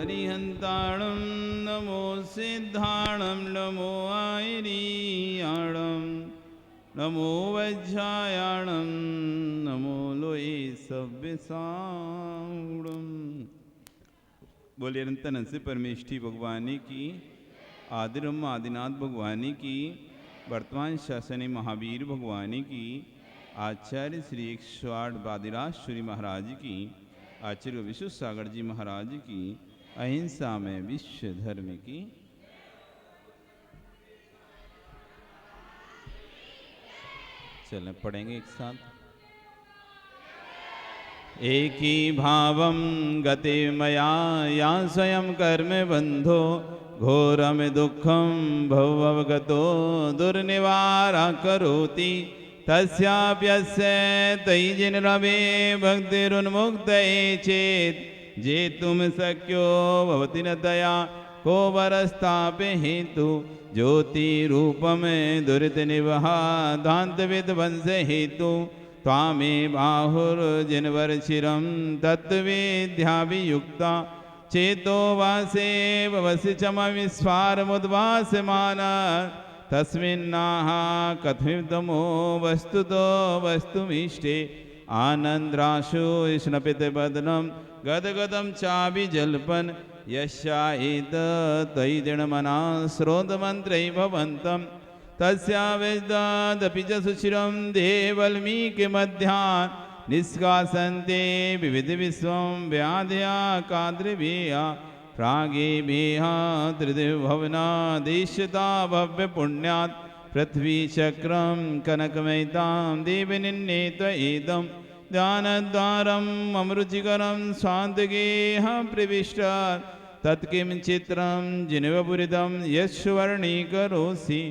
अरिहन्ताणं नमो सिद्धाणं नमो आयरीयाणं नमो वज्रायाणं नमो लोये सव्यसाणं। बोलिए अनंतन से परमेष्ठी भगवानी की, आदिरम आदिनाथ भगवानी की, वर्तमान शासनी महावीर भगवानी की, आचार्य श्री 108 वादिराज महाराज की, आचार्य विश्व सागर जी महाराज की, अहिंसा में विश्व धर्म की। चलें पढ़ेंगे एक साथ। एक ही भावम गति मया या स्वयं कर्म बंधो घोरम दुखम भवगतो दुर्निवारा करोति तस्याप्यस्य तैजिन रवे भक्तिरुन्मुक्त चेत जे तुम शक्यो भवति न दया को वरस्तापे हेतु ज्योति रूपम दुरित निवहा दांत विध्वंस हेतु त्वामे बाहुर्जिनवर चिरम तत्त्वविद्याभियुक्ता चेतो वासे भवसि चम विस्फारमुद्भासमान तस्मिन्नाह कथमिदमो वस्तुतो वस्तुमीष्टे आनन्द्राशु स्नपितबदनं गदगदं चाभिजल्पन् यस्याएतत्तैदिणमना श्रोतमन्त्रै भवन्तं तस्यावेदादपि च सुचिरं देवल्मीकिमध्यान् निष्कासन्ते विविधविश्वं व्याध्या काद्रिभेया प्रागेभ्यः त्रिदिवभवनादेशता भव्यपुण्यात् पृथ्वीचक्रं कनकमयितां देवनिन्नेत एदं ध्यानद्वारम् अमरुचिकरं स्वान्तगेह प्रविष्टात् तत्किं चित्रं जिनवपुरितं यस्वर्णीकरोसि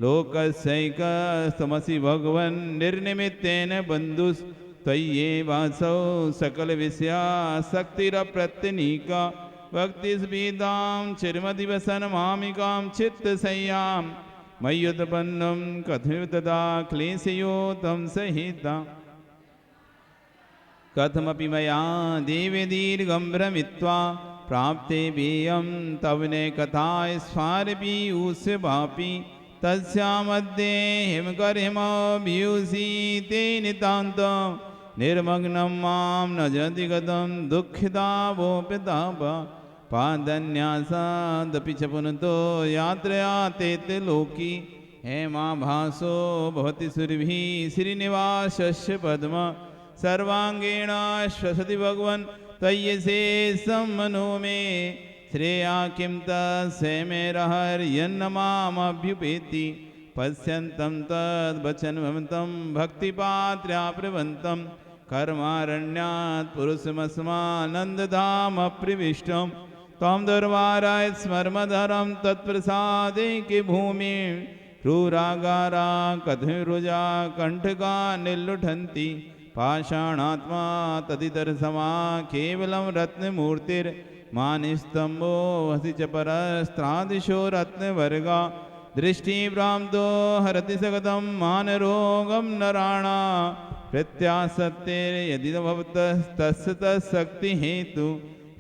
लोकस्यैकस्तमसि भगवन् निर्निमित्तेन बन्धुस्त्वय्येवासौ सकलविषयासक्तिरप्रत्यनीका भक्तिस्पीतां चिरमदिवसनमामिकां चित्तसंयां मय्युत्पन्नं कथमितदा क्लेशयोतं सहिता कथमपि मया देवी दीर्घं भ्रमित्वा प्राप्ते बेयं तव ने कथा स्फारपीयूषवापि तस्यामध्ये हिमकर्हिमभियुषि ते नितान्तं निर्मग्नं मां न जदिगतं दुःखितावोपिताप पादन्यासादपि च पुनतो यात्रया ते लोकी हेमाभासो भवति सुरभिः श्रीनिवासस्य पद्म सर्वांगेण श्वसति भगवन् त्वय्यशेषं मनो मे श्रेया किं तस्य मेरहर्यन्न मामभ्युपेति पश्यन्तं तद्वचनमतं भक्तिपात्र्याप्रवन्तं कर्मारण्यात् पुरुषमस्मानन्दधामप्रविष्टं त्वं दुर्वाराय स्मर्मधरं तत्प्रसादे कि भूमि क्रूरागारा कथमिरुजा कण्ठका निल्लुठन्ति पाषाणात्मा तदितरसमा केवलं रत्नमूर्तिर्मानिस्तम्भो हसि च परस्त्रादिशो रत्नवर्गा दृष्टिभ्रान्तो हरति सगतं मानरोगं नराणा प्रत्यासत्तिर्यदि भवतस्तस्य तत्शक्तिहेतु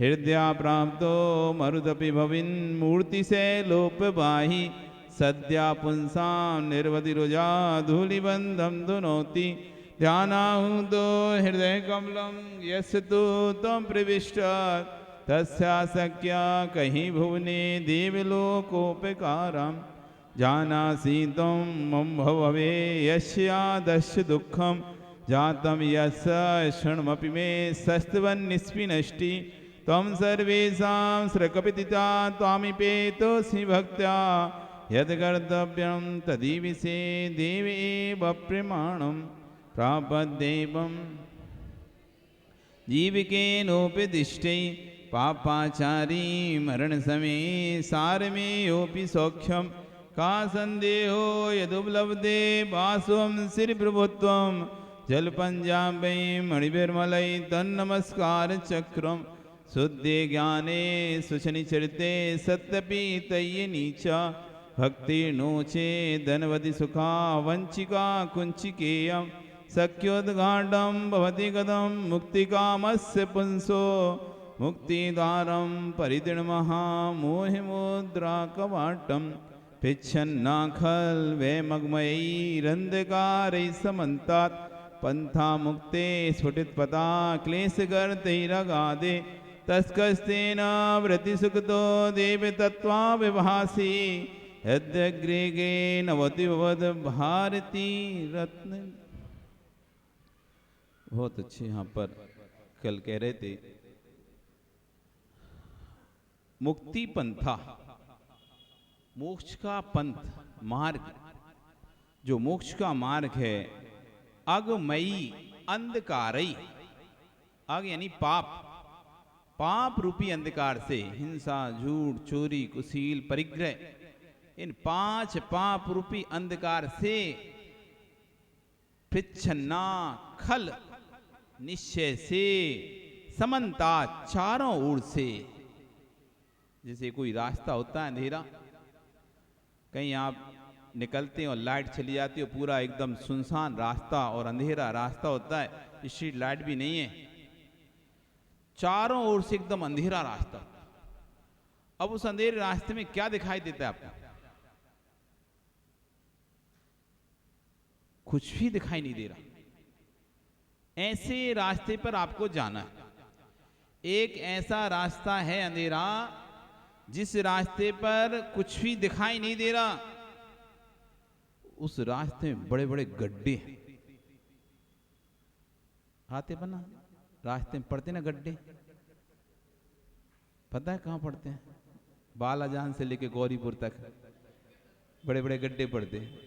हृदया प्राप्तो मरुदपि भविन्मूर्तिशैलोपबाहि सद्या पुंसां निर्वधिरुजा धूलिबन्धं धुनोति ध्यानाहुतो हृदयकमलं यस्य तु त्वं प्रविष्टात् तस्याशक्या कहीं भुवने देवलोकोपकारं जानासि त्वं मम भवे यस्यादस्य दुःखं जातं यस्य क्षणमपि मे सस्तवन्निष्पिनष्टि त्वं सर्वेषां स्रकपिता त्वामिपेतोऽसि भक्त्या यद्कर्तव्यं तदीविषे देव एव प्रमाणम् प्रापद्देवं जीविकेनोपदिष्टे पापाचारी मरणसमये सारमेयोऽपि सौख्यं का सन्देहो यदुपलब्धे वासवं श्रीप्रभुत्वं जलपञ्जाबै मणिभिर्मलै तन्नमस्कारचक्रं शुद्धे ज्ञाने सुशनिचरिते सत्यपि तय्यनि च भक्तिर्नो चेदनवधि सुखा वञ्चिका कुञ्चिकेयं सख्योद्घाटं भवति गदं मुक्तिकामस्य पुंसो मुक्तिद्वारं परिदृढमहामोहिमुद्राकवाटं पिच्छन्नाखल्वैमग्मयैरन्धकारैः समन्तात् पंथा मुक्ते स्फुटितपथा क्लेशगर्तैरगाधे तस्कस्तेन वृत्तिसुखतो देवतत्त्वाविभासि यद्यग्रेगे नवति भवद भारती रत्न। बहुत अच्छे यहाँ पर कल कह रहे थे मुक्ति पंथा, मोक्ष का पंथ मार्ग, जो मोक्ष का मार्ग है अगमयी अंधकारई, अग यानी पाप, पाप रूपी अंधकार से, हिंसा झूठ चोरी कुशील परिग्रह, इन 5 पाप रूपी अंधकार से पृच्छन्ना खल निश्चय से समन्ता चारों ओर से। जैसे कोई रास्ता होता है अंधेरा, कहीं आप निकलते हैं और लाइट चली जाती है, पूरा एकदम सुनसान रास्ता और अंधेरा रास्ता होता है, स्ट्रीट लाइट भी नहीं है, चारों ओर से एकदम अंधेरा रास्ता। अब उस अंधेरे रास्ते में क्या दिखाई देता है आपको? कुछ भी दिखाई नहीं दे रहा। ऐसे रास्ते पर आपको जाना है। एक ऐसा रास्ता है अंधेरा जिस रास्ते पर कुछ भी दिखाई नहीं दे रहा, उस रास्ते में बड़े बड़े गड्ढे हैं। आते बना रास्ते में पड़ते ना गड्ढे, पता है कहां पड़ते हैं? बालाजान से लेके गौरीपुर तक बड़े बड़े गड्ढे पड़ते हैं।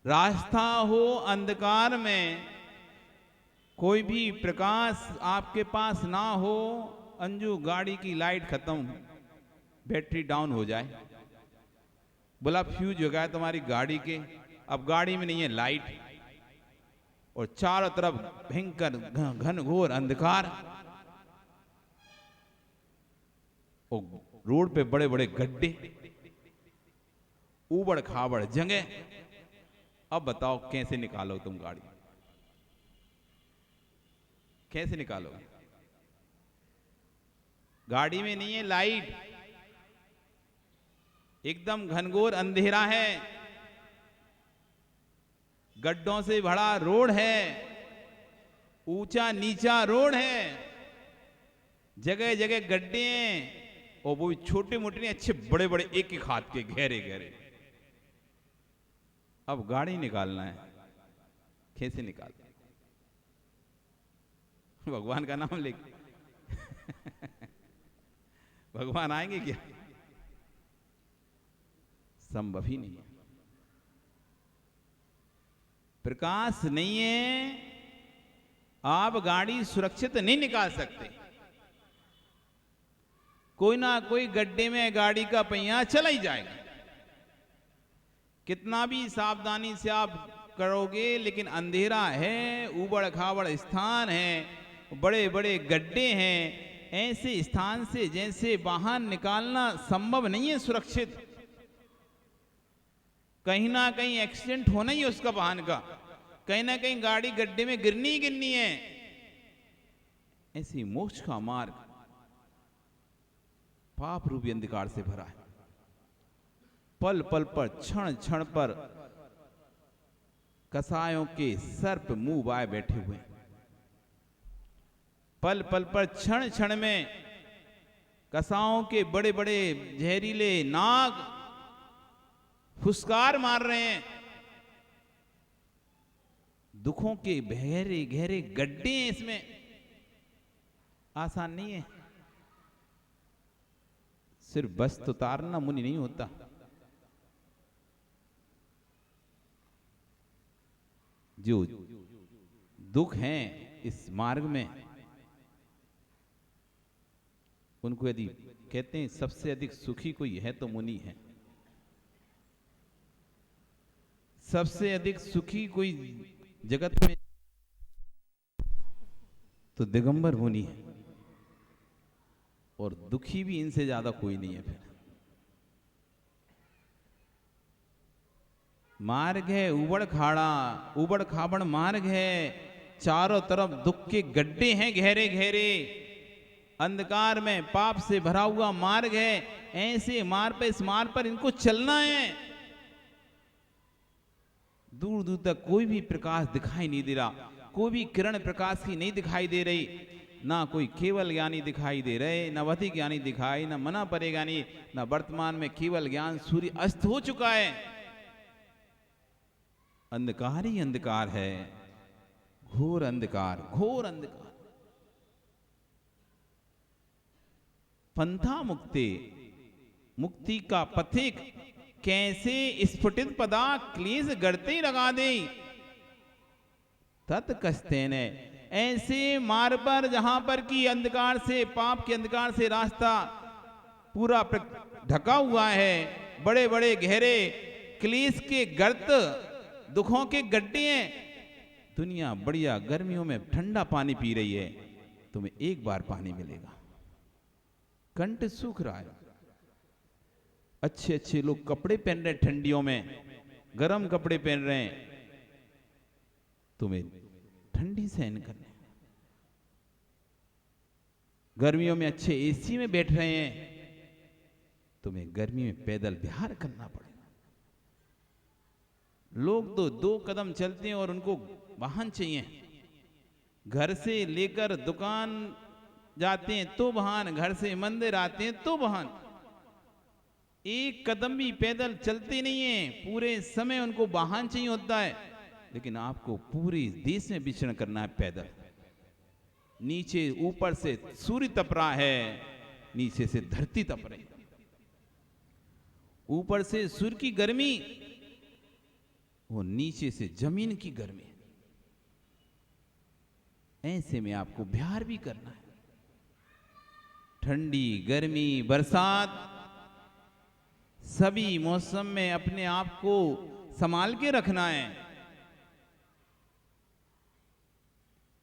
रास्ता हो अंधकार में, कोई भी प्रकाश आपके पास ना हो, अंजू गाड़ी की लाइट खत्म, बैटरी डाउन हो जाए, बोला फ्यूज हो गया तुम्हारी गाड़ी के, अब गाड़ी में नहीं है लाइट, और चारों तरफ भयंकर घनघोर अंधकार, और रोड पे बड़े बड़े गड्ढे, ऊबड़ खाबड़ जगह। अब बताओ कैसे निकालो तुम गाड़ी, कैसे निकालो? गाड़ी में नहीं है लाइट, एकदम घनघोर अंधेरा है, गड्ढों से भरा रोड है, ऊंचा नीचा रोड है, जगह जगह गड्ढे हैं, और वो भी छोटे मोटे नहीं, अच्छे बड़े बड़े एक एक हाथ के गहरे गहरे। अब गाड़ी निकालना है, कैसे निकाल? भगवान का नाम लेके भगवान आएंगे क्या? संभव ही नहीं है। प्रकाश नहीं है, आप गाड़ी सुरक्षित नहीं निकाल सकते। कोई ना कोई गड्ढे में गाड़ी का पहिया चला ही जाएगा, कितना भी सावधानी से आप करोगे, लेकिन अंधेरा है, ऊबड़ खाबड़ स्थान है, बड़े बड़े गड्ढे हैं, ऐसे स्थान से जैसे वाहन निकालना संभव नहीं है सुरक्षित। कहीं ना कहीं एक्सीडेंट होना ही है उसका वाहन का, कहीं ना कहीं गाड़ी गड्ढे में गिरनी ही गिरनी है। ऐसी मोक्ष का मार्ग पाप रूपी अंधकार से भरा है। पल पल पर क्षण क्षण पर कसायों के सर्प मुंह बाए बैठे हुए, पल पल पर क्षण क्षण में कसाओं के बड़े बड़े जहरीले नाग फुसकार मार रहे हैं। दुखों के गहरे गहरे गड्ढे हैं इसमें, आसान नहीं है। सिर्फ बस उतारना मुनि नहीं होता, जो दुख हैं इस मार्ग में, उनको यदि कहते हैं सबसे अधिक सुखी कोई है तो मुनि है। सबसे अधिक सुखी कोई जगत में तो दिगंबर मुनि है, और दुखी भी इनसे ज्यादा कोई नहीं है। फिर मार्ग है उबड़ खाड़ा, उबड़ खाबड़ मार्ग है, चारों तरफ दुख के गड्ढे हैं गहरे गहरे, अंधकार में पाप से भरा हुआ मार्ग है, ऐसे मार्ग पे, इस मार्ग पर इनको चलना है। दूर दूर तक कोई भी प्रकाश दिखाई नहीं दे रहा, कोई भी किरण प्रकाश की नहीं दिखाई दे रही, ना कोई केवल ज्ञानी दिखाई दे रहे, ना वधि ज्ञानी दिखाई, ना मना परे ज्ञानी, ना वर्तमान में केवल ज्ञान। सूर्य अस्त हो चुका है, अंधकार ही अंधकार है, घोर अंधकार, घोर अंधकार। पंथा मुक्ति, मुक्ति का पथिक कैसे स्फुटित पदा क्लेश गढ़ते लगा दे। तत्कस्तेन, ऐसे मार्ग पर जहां पर की अंधकार से, पाप के अंधकार से रास्ता पूरा ढका हुआ है, बड़े बड़े गहरे क्लेश के गर्त, दुखों के गड्ढे हैं। दुनिया बढ़िया गर्मियों में ठंडा पानी पी रही है, तुम्हें एक बार पानी मिलेगा, कंठ सूख रहा है। अच्छे अच्छे लोग कपड़े पहन रहे हैं, ठंडियों में गर्म कपड़े पहन रहे हैं, तुम्हें ठंडी सहन करने। गर्मियों में अच्छे एसी में बैठ रहे हैं, तुम्हें गर्मी में पैदल विहार करना पड़ेगा। लोग तो 2 कदम चलते हैं और उनको वाहन चाहिए, घर से लेकर दुकान जाते हैं तो वाहन, घर से मंदिर आते हैं तो वाहन, एक कदम भी पैदल चलते नहीं है, पूरे समय उनको वाहन चाहिए होता है। लेकिन आपको पूरे देश में विचरण करना है पैदल। नीचे ऊपर से सूर्य तप रहा है, नीचे से धरती तप रही, ऊपर से सूर्य की गर्मी और नीचे से जमीन की गर्मी। ऐसे में आपको विहार भी करना है, ठंडी गर्मी बरसात सभी मौसम में अपने आप को संभाल के रखना है।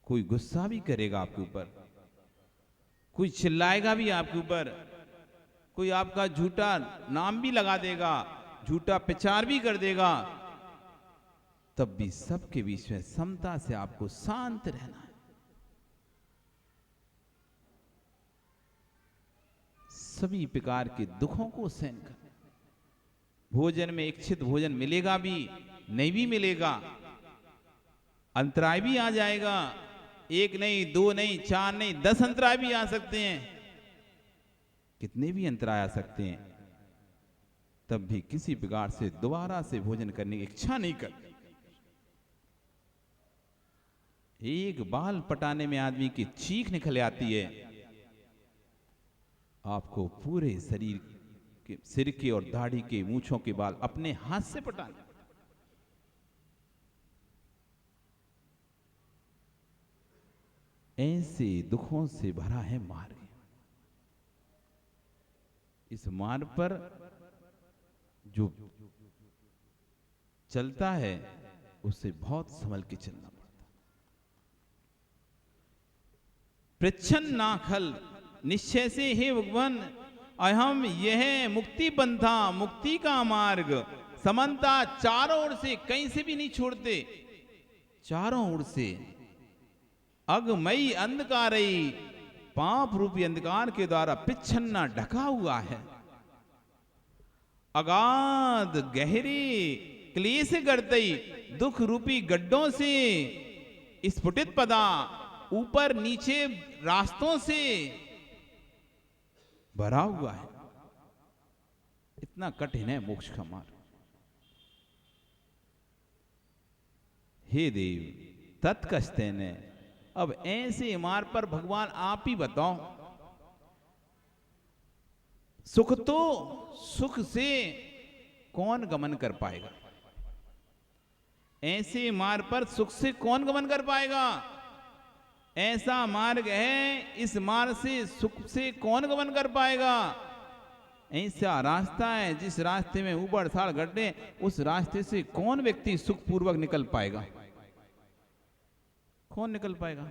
कोई गुस्सा भी करेगा आपके ऊपर, कोई चिल्लाएगा भी आपके ऊपर, कोई आपका झूठा नाम भी लगा देगा, झूठा प्रचार भी कर देगा, तब भी सबके बीच में समता से आपको शांत रहना है। सभी प्रकार के दुखों को सहन कर। भोजन में इच्छित भोजन मिलेगा भी, नहीं भी मिलेगा, अंतराय भी आ जाएगा, 1 नहीं 2 नहीं 4 नहीं 10 अंतराय भी आ सकते हैं, कितने भी अंतराय आ सकते हैं, तब भी किसी प्रकार से दोबारा से भोजन करने की इच्छा नहीं करते। एक बाल पटाने में आदमी की चीख निकल आती है, आपको पूरे शरीर के, सिर के और दाढ़ी के, मूंछों के बाल अपने हाथ से पटाने। ऐसे दुखों से भरा है मार्ग। इस मार्ग पर जो चलता है उससे बहुत संभल के चलना पड़ता। प्रच्छन्न ना खल, निश्चय से हे भगवान अहम यह मुक्ति पंथा, मुक्ति का मार्ग समन्ता चारों ओर से, कहीं से भी नहीं छोड़ते, चारों ओर से अगमयी अंधकारई, पाप रूपी अंधकार के द्वारा पिछन्ना ढका हुआ है। अगाध गहरे क्लेश गर्तई, दुख रूपी गड्ढों से स्फुटित पदा, ऊपर नीचे रास्तों से भरा हुआ है। इतना कठिन है मोक्ष का मार्ग। हे देव तत्कस्तेन, अब ऐसे मार्ग पर भगवान आप ही बताओ, सुख तो सुख से कौन गमन कर पाएगा? ऐसे मार्ग पर सुख से कौन गमन कर पाएगा? ऐसा मार्ग है, इस मार्ग से सुख से कौन गमन कर पाएगा? ऐसा रास्ता है जिस रास्ते में ऊबड़ खाबड़ गड्ढे, उस रास्ते से कौन व्यक्ति सुखपूर्वक निकल पाएगा? कौन निकल पाएगा?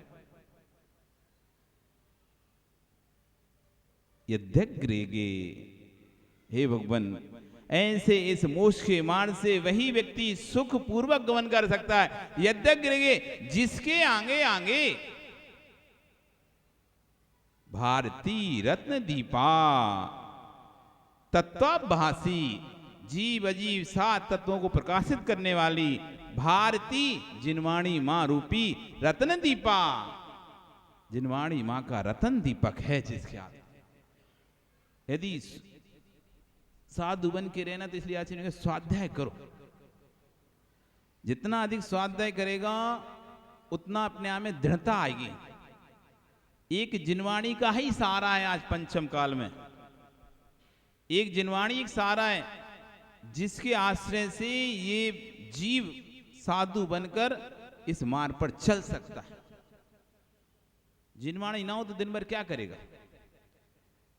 यद्यग्रेगे, हे भगवान ऐसे इस मोक्ष के मार्ग से वही व्यक्ति सुख पूर्वक गमन कर सकता है। यद्यग्रेगे, जिसके आगे आगे भारती रत्न दीपा तत्वाभासी, जीव अजीव सात तत्वों को प्रकाशित करने वाली भारती जिनवाणी मां रूपी रत्न दीपा। जिनवाणी मां का रतन दीपक है जिसके हाथ। यदि साधु बन के रहना तो इसलिए आचार्य ने कहा स्वाध्याय करो। जितना अधिक स्वाध्याय करेगा उतना अपने आप में दृढ़ता आएगी। एक जिनवाणी का ही सहारा है आज पंचम काल में। एक जिनवाणी एक सहारा है जिसके आश्रय से ये जीव साधु बनकर इस मार्ग पर चल सकता है। जिनवाणी ना हो तो दिन भर क्या करेगा?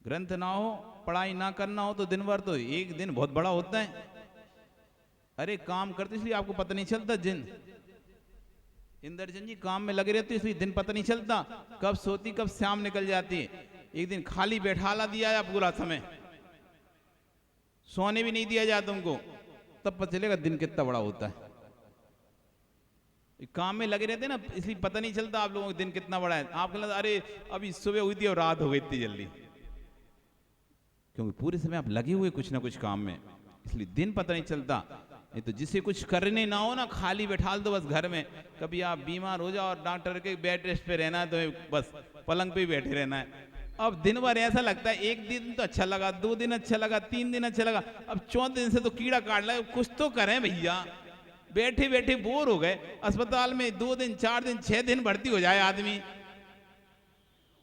ग्रंथ ना हो, पढ़ाई ना करना हो तो दिन भर तो एक दिन बहुत बड़ा होता है। अरे काम करते इसलिए आपको पता नहीं चलता दिन। इंद्रजन जी काम में लगे रहते इसलिए दिन पता नहीं चलता, कब सोती कब शाम निकल जाती है। एक दिन खाली बैठाला दिया है पूरा समय, सोने भी नहीं दिया जाए तुमको, तब पता चलेगा दिन कितना बड़ा होता है। काम में लगे रहते ना इसलिए पता नहीं चलता आप लोगों को दिन कितना बड़ा है। आपको लगता अरे अभी सुबह हुई थी और रात हो गई इतनी जल्दी, क्योंकि पूरे समय आप लगे हुए कुछ ना कुछ काम में, इसलिए दिन पता नहीं चलता। नहीं तो जिसे कुछ करने ना हो ना, खाली बैठाल दो बस घर में। कभी आप बीमार हो जाओ और डॉक्टर के बेड रेस्ट पे रहना है तो बस पलंग पे ही बैठे रहना है। अब दिन भर ऐसा लगता है, एक दिन तो अच्छा लगा, 2 दिन अच्छा लगा, 3 दिन अच्छा लगा, अब 4 दिन से तो कीड़ा काट लगा। कुछ तो करें भैया, बैठे बैठे बोर हो गए। अस्पताल में 2 दिन 4 दिन 6 दिन भर्ती हो जाए आदमी,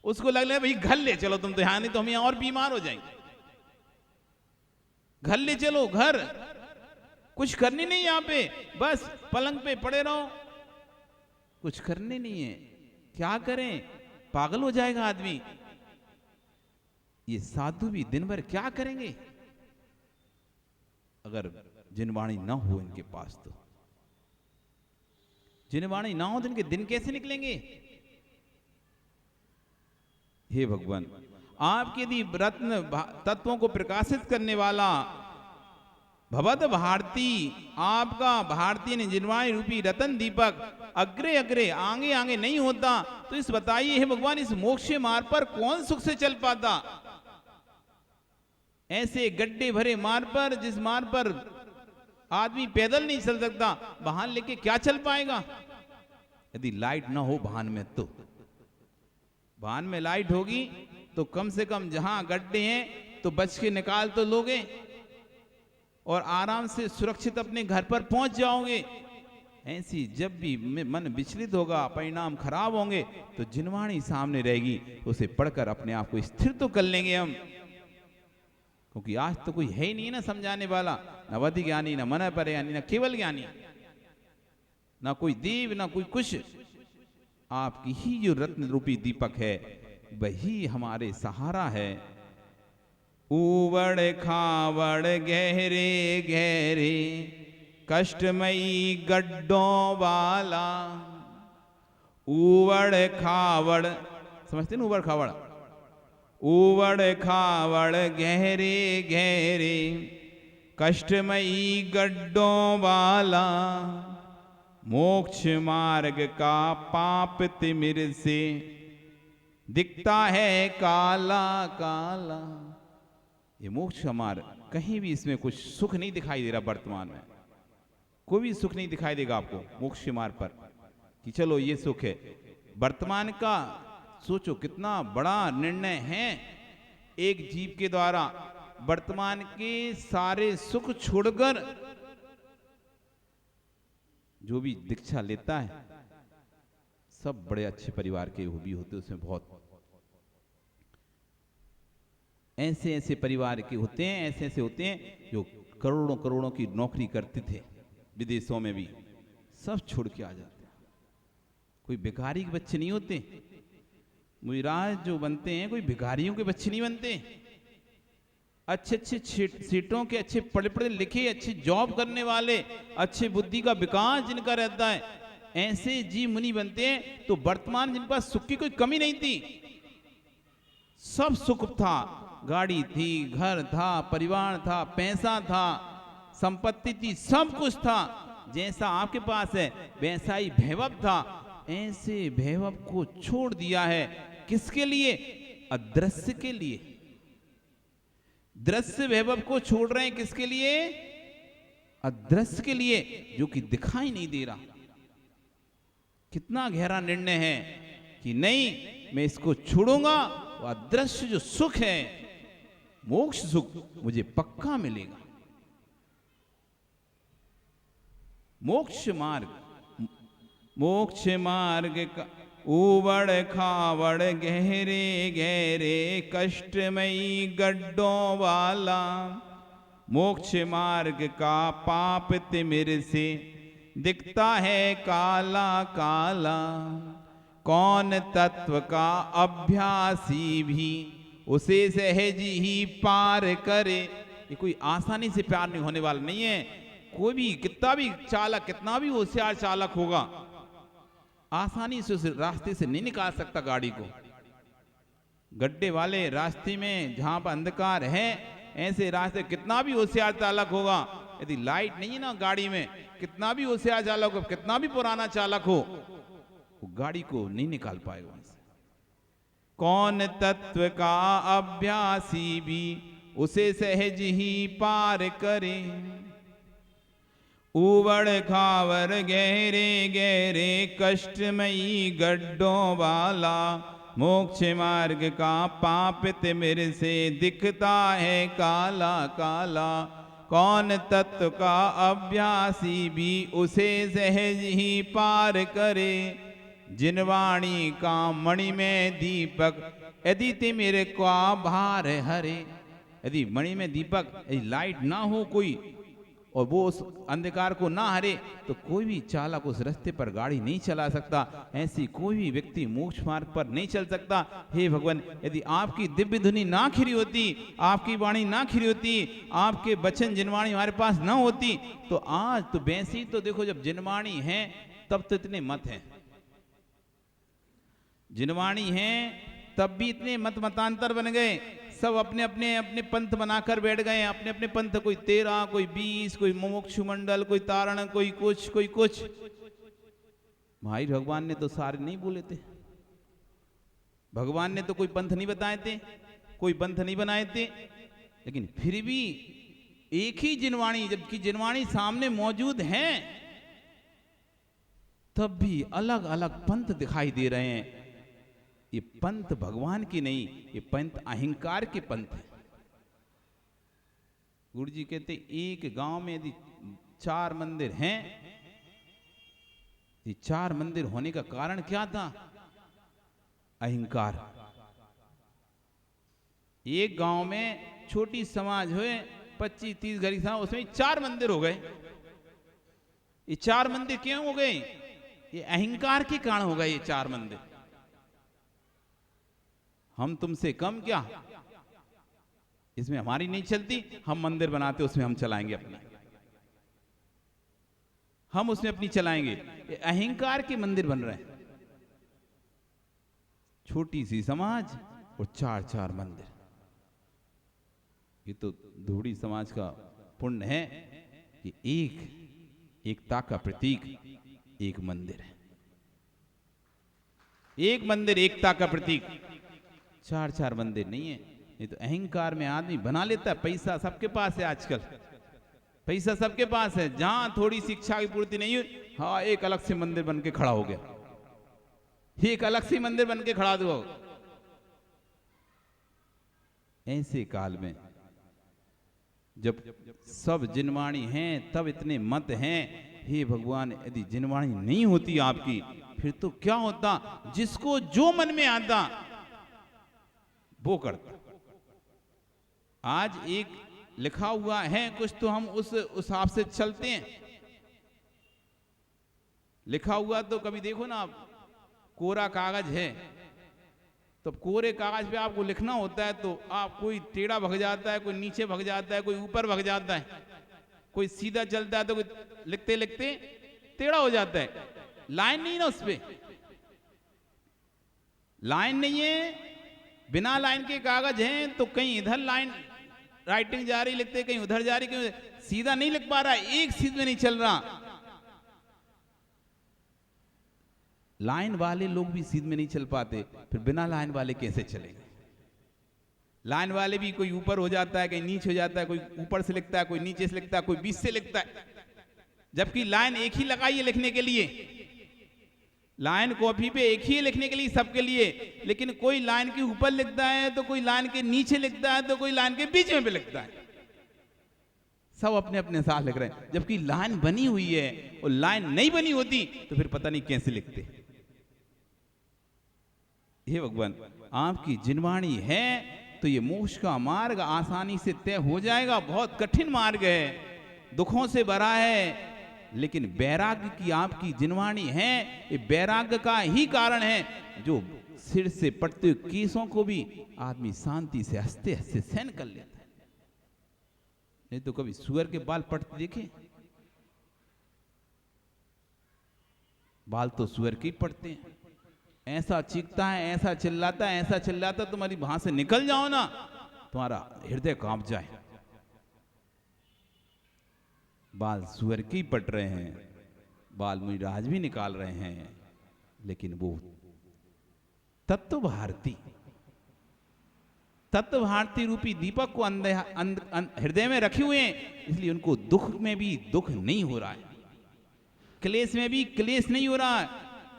उसको लग रहा है भाई घर ले चलो तुम तो यहाँ, नहीं तो हम यहाँ और बीमार हो जाएंगे। घर ले चलो, घर कुछ करनी नहीं यहाँ पे, बस पलंग पे पड़े रहो, कुछ करने नहीं है। क्या करें, पागल हो जाएगा आदमी। ये साधु भी दिन भर क्या करेंगे अगर जिनवाणी ना हो इनके पास? तो जिनवाणी ना हो तो इनके दिन कैसे निकलेंगे? हे भगवान, आपके यदि रत्न तत्वों को प्रकाशित करने वाला भवद भारती, आपका भारतीय ने जिनवाणी रूपी रतन दीपक अग्रे अग्रे आगे आगे नहीं होता तो इस बताइए हे भगवान, इस मोक्ष मार्ग पर कौन सुख से चल पाता? ऐसे गड्ढे भरे मार्ग पर, जिस मार्ग पर आदमी पैदल नहीं चल सकता, वाहन लेके क्या चल पाएगा? यदि लाइट ना हो वाहन में, तो वाहन में लाइट होगी तो कम से कम जहां गड्ढे हैं तो बच के निकाल तो लोगे और आराम से सुरक्षित अपने घर पर पहुंच जाओगे। ऐसी जब भी मन विचलित होगा, परिणाम खराब होंगे, तो जिनवाणी सामने रहेगी, उसे पढ़कर अपने आप को स्थिर तो कर लेंगे हम। क्योंकि आज तो कोई है ही नहीं ना समझाने वाला, न वधि ज्ञानी, न मन पर ज्ञानी, न केवल ज्ञानी, ना कोई देव ना कोई कुछ। आपकी ही जो रत्न रूपी दीपक है वही हमारे सहारा है। ऊबड़ खाबड़ गहरे गहरे कष्टमयी गड्ढों वाला, ऊबड़ खाबड़, समझते ना ऊबड़ खाबड़? ऊबड़ खाबड़ गहरे गहरे कष्टमयी गड्ढों वाला, मोक्ष मार्ग का पाप तिमिर से दिखता है काला काला। ये मोक्ष मार्ग, कहीं भी इसमें कुछ सुख नहीं दिखाई दे रहा। वर्तमान में कोई भी सुख नहीं दिखाई देगा आपको मोक्ष मार्ग पर कि चलो ये सुख है। वर्तमान का सोचो कितना बड़ा निर्णय है एक जीव के द्वारा वर्तमान के सारे सुख छोड़कर जो भी दीक्षा लेता है, सब बड़े अच्छे परिवार के भी होते, उसमें बहुत ऐसे ऐसे परिवार के होते हैं, ऐसे ऐसे होते हैं जो करोड़ों करोड़ों की नौकरी करते थे विदेशों में भी, सब छोड़ के आ जाते हैं। कोई भिखारी के बच्चे नहीं होते। मुइराज जो बनते हैं कोई भिखारियों के बच्चे नहीं बनते। अच्छे अच्छे सीटों के, अच्छे पढ़े पढ़े लिखे, अच्छे जॉब करने वाले, अच्छे बुद्धि का विकास जिनका रहता है, ऐसे जी मुनि बनते हैं। तो वर्तमान जिन पास सुख की कोई कमी नहीं थी, सब सुख था। गाड़ी थी, घर था, परिवार था, पैसा था, संपत्ति थी, सब कुछ था। जैसा आपके पास है वैसा ही वैभव था। ऐसे वैभव को छोड़ दिया है किसके लिए? अदृश्य के लिए। दृश्य वैभव को छोड़ रहे हैं किसके लिए? अदृश्य के लिए, जो कि दिखाई नहीं दे रहा। कितना गहरा निर्णय है कि नहीं, मैं इसको छोड़ूंगा, वो अदृश्य जो सुख है, मोक्ष सुख, मुझे पक्का मिलेगा। मोक्ष मार्ग का ऊबड़ खाबड़ गहरे गहरे कष्टमयी गड्ढों वाला, मोक्ष मार्ग का पाप तिमिर से दिखता है काला काला। कौन तत्व का अभ्यासी भी उसे सहज ही पार करे। ये कोई आसानी से प्यार नहीं होने वाला नहीं है। कोई भी कितना भी चालक, कितना भी होशियार चालक होगा, आसानी से उस रास्ते से नहीं निकाल सकता गाड़ी को। गड्ढे वाले रास्ते में जहां पर अंधकार है, ऐसे रास्ते कितना भी होशियार चालक होगा, यदि लाइट नहीं है ना गाड़ी में, कितना भी होशियार चालक हो, कितना भी पुराना चालक हो, वो गाड़ी को नहीं निकाल पाएगा वहां से। कौन तत्व का अभ्यासी भी उसे सहज ही पार करे। ऊबड़ खावर गहरे गहरे कष्टमयी गड्ढों वाला, मोक्ष मार्ग का पाप तिमिर से दिखता है काला काला। कौन तत्व का अभ्यासी भी उसे सहज ही पार करे। जिनवाणी का मणि में दीपक यदि तिमिर का भार हरे। यदि मणि में दीपक, यदि लाइट ना हो कोई और वो उस अंधकार को ना हरे, तो कोई भी चालक उस रास्ते पर गाड़ी नहीं चला सकता। ऐसी कोई भी व्यक्ति मोक्ष मार्ग पर नहीं चल सकता। हे भगवान, यदि आपकी दिव्य धुनी ना खिरी होती, आपकी वाणी ना खिरी होती, आपके वचन जिनवाणी हमारे पास ना होती, तो आज तो वैसे ही तो देखो, जब जिनवाणी है तब तो इतने मत हैं, जिनवाणी है तब भी इतने मत मतांतर बन गए। सब अपने अपने अपने पंथ बनाकर बैठ गए, अपने अपने पंथ, कोई 13, कोई 20, कोई मोक्ष मंडल, कोई तारण, कोई कुछ कोई कुछ। भाई भगवान ने तो सारे नहीं बोले थे, भगवान ने तो कोई पंथ नहीं बताए थे, कोई पंथ नहीं बनाए थे, लेकिन फिर भी एक ही जिनवाणी, जबकि जिनवाणी सामने मौजूद है, तब भी अलग अलग पंथ दिखाई दे रहे हैं। ये पंथ भगवान की नहीं, ये पंथ अहंकार के पंथ है। गुरु जी कहते एक गांव में यदि 4 मंदिर हैं, ये 4 मंदिर होने का कारण क्या था? अहंकार। एक गांव में छोटी समाज हुए, 25-30 घर था, उसमें 4 मंदिर हो गए। ये 4 मंदिर क्यों हो गए? ये अहंकार के कारण हो गए ये 4 मंदिर। हम तुमसे कम क्या, इसमें हमारी नहीं चलती, हम मंदिर बनाते उसमें हम चलाएंगे अपना, हम उसमें अपनी चलाएंगे। ये अहंकार के मंदिर बन रहे हैं। छोटी सी समाज और 4 मंदिर। ये तो धूड़ी समाज का पुण्य है कि एकता का प्रतीक एक मंदिर है। एक मंदिर एकता का प्रतीक, 4 मंदिर नहीं है। नहीं तो अहंकार में आदमी बना लेता है। पैसा सबके पास है आजकल, पैसा सबके पास है। जहां थोड़ी शिक्षा की पूर्ति नहीं हुई, हाँ एक अलग से मंदिर बन के खड़ा हो गया, एक अलग से मंदिर बन के खड़ा दो। ऐसे काल में जब सब जिनवाणी हैं, तब इतने मत हैं। हे भगवान, यदि जिनवाणी नहीं होती आपकी, फिर तो क्या होता? जिसको जो मन में आता वो करता। आज एक लिखा हुआ है कुछ, तो हम उस हिसाब से चलते हैं। लिखा हुआ तो कभी देखो ना आप, कोरा कागज है, तो कोरे कागज पे आपको लिखना होता है, तो आप कोई टेढ़ा भग जाता है, कोई नीचे भग जाता है, कोई ऊपर भग जाता है, कोई सीधा चलता है, तो कोई लिखते लिखते टेढ़ा हो जाता है। लाइन नहीं ना, उस पे लाइन नहीं है। बिना लाइन के कागज हैं, तो कहीं इधर लाइन राइटिंग जा रही लिखते, कहीं उधर जा रही, कहीं सीधा नहीं लिख पा रहा, एक सीध में नहीं चल रहा। लाइन वाले लोग भी सीध में नहीं चल पाते, फिर बिना लाइन वाले कैसे चलेंगे? लाइन वाले भी कोई ऊपर हो जाता है, कहीं नीचे हो जाता है, कोई ऊपर से लिखता है, कोई नीचे से लिखता है, कोई बीच से लिखता है, जबकि लाइन एक ही लगाई है लिखने के लिए। लाइन कॉपी पे एक ही है लिखने के लिए सबके लिए, लेकिन कोई लाइन के ऊपर लिखता है तो कोई लाइन के नीचे लिखता है तो कोई लाइन के बीच में भी लिखता है। सब अपने अपने साथ लिख रहे हैं, जबकि लाइन बनी हुई है और लाइन नहीं बनी होती तो फिर पता नहीं कैसे लिखते। हे भगवान, आपकी जिनवाणी है तो ये मोक्ष का मार्ग आसानी से तय हो जाएगा। बहुत कठिन मार्ग है, दुखों से भरा है, लेकिन वैराग्य की आपकी जिनवाणी है, ये वैराग्य का ही कारण है जो सिर से पड़ते हुए केसों को भी आदमी शांति से हंसते हंसते सहन कर लेता है। नहीं तो कभी सुअर के बाल पड़ते देखे? बाल तो सुअर के ही पड़ते हैं। ऐसा चीखता है, ऐसा चिल्लाता है, ऐसा चिल्लाता, तुम्हारी वहां से निकल जाओ ना, तुम्हारा हृदय कांप जाए। बाल सुअर के ही पट रहे हैं, बाल मुनिराज भी निकाल रहे हैं, लेकिन वो तत्व भारती रूपी दीपक को हृदय में रखे हुए हैं, इसलिए उनको दुख में भी दुख नहीं हो रहा है, क्लेश में भी क्लेश नहीं हो रहा है,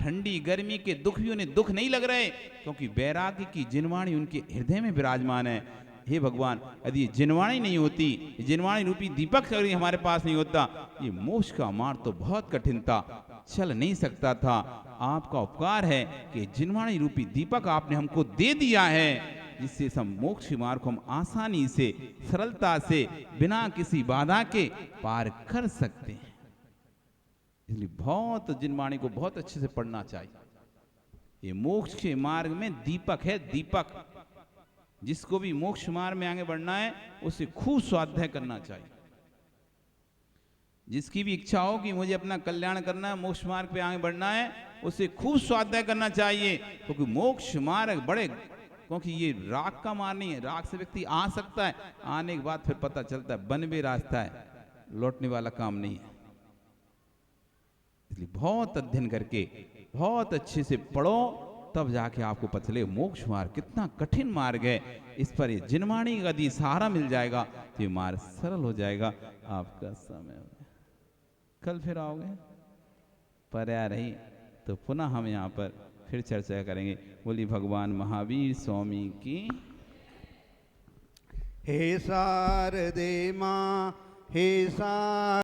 ठंडी गर्मी के दुख भी उन्हें दुख नहीं लग रहे, क्योंकि वैराग्य की जिनवाणी उनके हृदय में विराजमान है। हे भगवान, यदि ये जिनवाणी नहीं होती, जिनवाणी रूपी दीपक अगर हमारे पास नहीं होता, ये मोक्ष का मार्ग तो बहुत कठिन था, चल नहीं सकता था। आपका उपकार है कि जिनवाणी रूपी दीपक आपने हमको दे दिया है, जिससे हम मोक्ष मार्ग को हम आसानी से, सरलता से, बिना किसी बाधा के पार कर सकते हैं। इसलिए बहुत जिनवाणी को बहुत अच्छे से पढ़ना चाहिए। ये मोक्ष के मार्ग में दीपक है, दीपक। जिसको भी मोक्ष मार्ग में आगे बढ़ना है उसे खूब स्वाध्याय करना चाहिए। जिसकी भी इच्छा हो कि मुझे अपना कल्याण करना है, मोक्ष मार्ग पे आगे बढ़ना है, उसे खूब स्वाध्याय करना चाहिए, क्योंकि मोक्ष मार्ग बड़े, क्योंकि ये राग का मार्ग नहीं है। राग से व्यक्ति आ सकता है, आने के बाद फिर पता चलता है वन वे रास्ता है, लौटने वाला काम नहीं है। इसलिए बहुत अध्ययन करके बहुत अच्छे से पढ़ो, तब जाके आपको पता चले मोक्ष मार्ग कितना कठिन मार्ग है। इस पर ये जिनवाणी का यदि सहारा मिल जाएगा तो ये मार्ग सरल हो जाएगा। आपका समय हो गया, कल फिर आओगे? पर्याय रही तो पुनः हम यहाँ पर फिर चर्चा करेंगे। बोली भगवान महावीर स्वामी की। हे शारदे मां, हे शारदे